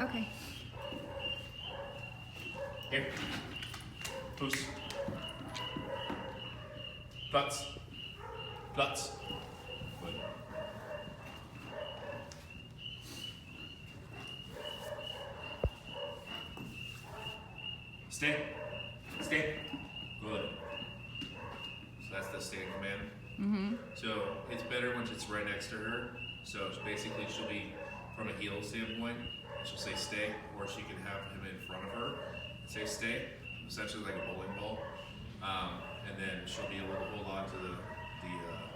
Okay. Here. Loose. Flats. Flats. Good. Stay. Stay. Good. So that's the stand command. Mm-hmm. So it's better when it's right next to her. So basically she'll be from a heel standpoint. She'll say stay, or she can have him in front of her and say stay, essentially like a bowling ball. And then she'll be able to hold on to the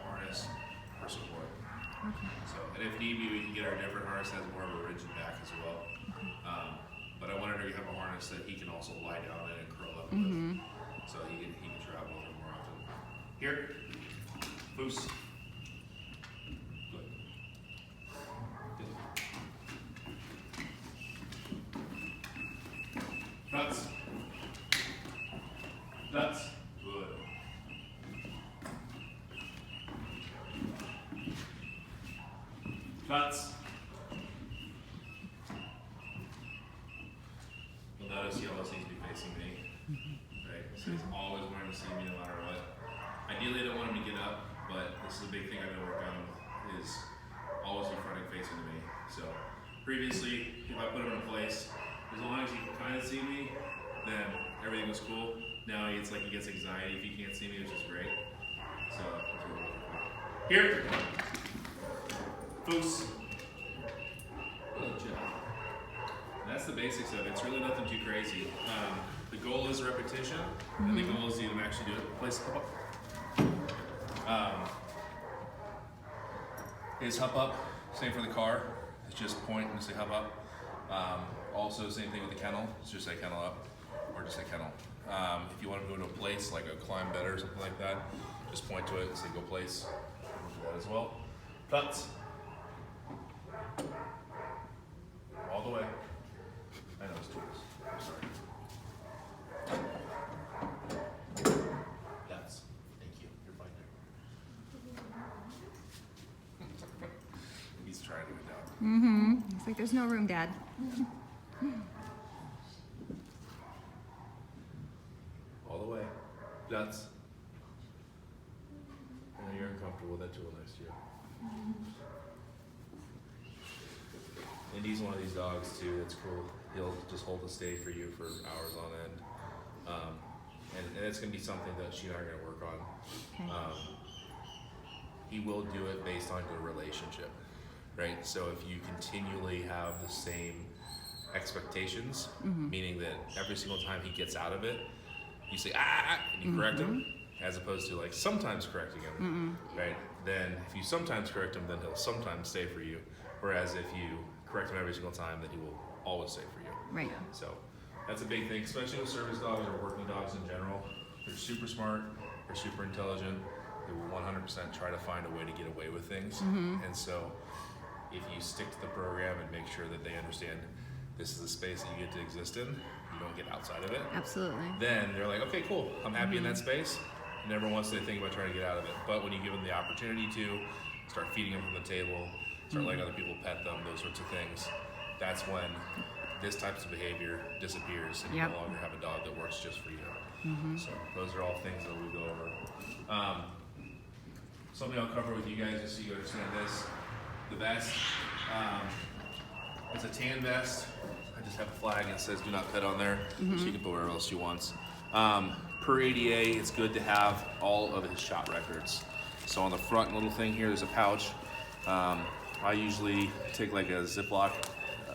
harness for support. Okay. So, and if need be, we can get her a different harness that has more of a rigid back as well. But I wanted her to have a harness that he can also lie down in and curl up with, so he can travel with her more often. Here, loose. Good. Nuts. Nuts. Good. Nuts. You'll notice he always needs to be facing me. Right? So he's always wanting to see me no matter what. Ideally, I don't want him to get up, but this is a big thing I've been working on is always be fronting facing to me. So previously, if I put him in a place, as long as he can kind of see me, then everything was cool. Now it's like he gets anxiety if he can't see me, which is great. So that's what we're looking for. Here. Loose. Good job. And that's the basics of it. It's really nothing too crazy. The goal is repetition, and the goal is you to actually do it. Place hop up. Is hop up. Same for the car. It's just point and say hop up. Also, same thing with the kennel. It's just say kennel up, or just say kennel. If you want to go to a place like a climb better or something like that, just point to it and say go place. We'll do that as well. Flats. All the way. I know it's tools. I'm sorry. Flats. Thank you. You're fine there. He's trying to get down. Mm-hmm. It's like there's no room, Dad. All the way. Flats. I know you're uncomfortable with that tool next to you. Indy's one of these dogs too that's cool. He'll just hold the stay for you for hours on end. And it's going to be something that she and I are going to work on. Okay. He will do it based on your relationship, right? So if you continually have the same expectations, meaning that every single time he gets out of it, you say, and you correct him, as opposed to like sometimes correcting him, right? Then if you sometimes correct him, then he'll sometimes stay for you. Whereas if you correct him every single time, then he will always stay for you. Right. So that's a big thing, especially with service dogs or working dogs in general. They're super smart, they're super intelligent. They will 100% try to find a way to get away with things. And so if you stick to the program and make sure that they understand this is the space that you get to exist in, you don't get outside of it. Absolutely. Then they're like, okay, cool, I'm happy in that space. Never once they think about trying to get out of it. But when you give them the opportunity to start feeding them from the table, start letting other people pet them, those sorts of things, that's when this type of behavior disappears and you no longer have a dog that works just for you. So those are all things that we go over. Something I'll cover with you guys just so you understand this. The vest, it's a tan vest. I just have a flag that says do not pet on there, so you can put wherever else she wants. Per ADA, it's good to have all of his shot records. So on the front little thing here, there's a pouch. I usually take like a Ziploc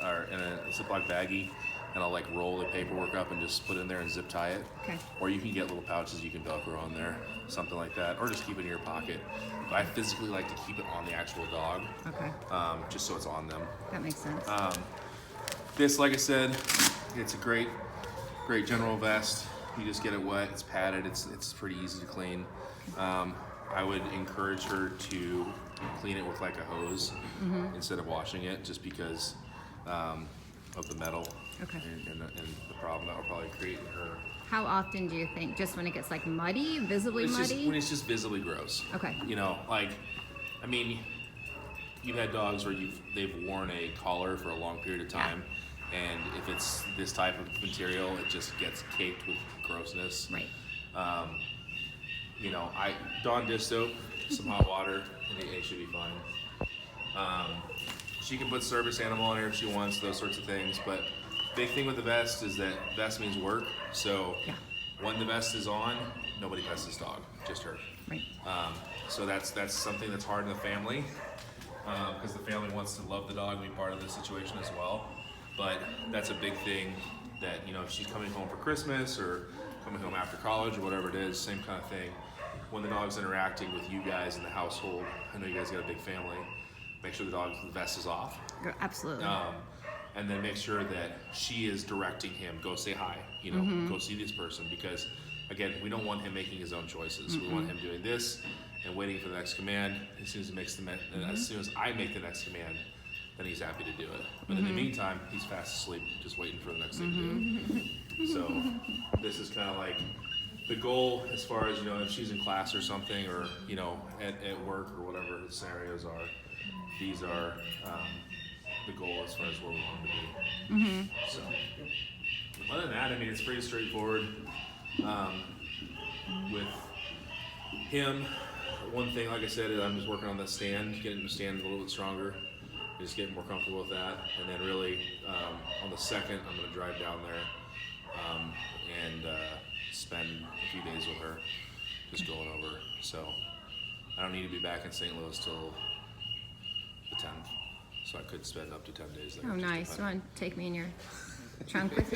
or in a Ziploc baggie, and I'll like roll the paperwork up and just put it in there and zip tie it. Okay. Or you can get little pouches you can Velcro on there, something like that, or just keep it in your pocket. But I physically like to keep it on the actual dog, Okay. just so it's on them. That makes sense. This, like I said, it's a great general vest. You just get it wet, it's padded, it's pretty easy to clean. I would encourage her to clean it with like a hose instead of washing it, just because of the metal and the problem that will probably create in her. How often do you think? Just when it gets like muddy, visibly muddy? When it's just visibly gross. Okay. You know, like, I mean, you've had dogs where they've worn a collar for a long period of time, And if it's this type of material, it just gets caked with grossness. Right. You know, Dawn Disto, some hot water, and it should be fine. She can put service animal on her if she wants, those sorts of things. But big thing with the vest is that vest means work. So Yeah. when the vest is on, nobody pets this dog, just her. Right. So that's something that's hard in the family, because the family wants to love the dog and be part of the situation as well. But that's a big thing that, you know, if she's coming home for Christmas or coming home after college or whatever it is, same kind of thing. When the dog's interacting with you guys in the household, I know you guys got a big family, make sure the vest is off. Absolutely. And then make sure that she is directing him, go say hi, you know, go see this person, because again, we don't want him making his own choices. We want him doing this and waiting for the next command. As soon as I make the next command, then he's happy to do it. But in the meantime, he's fast asleep, just waiting for the next thing to do. So this is kind of like the goal as far as, you know, if she's in class or something, or, you know, at work or whatever the scenarios are, these are the goal as far as where we want to be. So other than that, I mean, it's pretty straightforward. With him, one thing, like I said, is I'm just working on the stand, getting the stand a little bit stronger, just getting more comfortable with that. And then really, on the second, I'm going to drive down there and spend a few days with her, just going over. So I don't need to be back in St. Louis till the 10th. So I could spend up to 10 days there. Oh, nice. You want to take me in your trunk with you?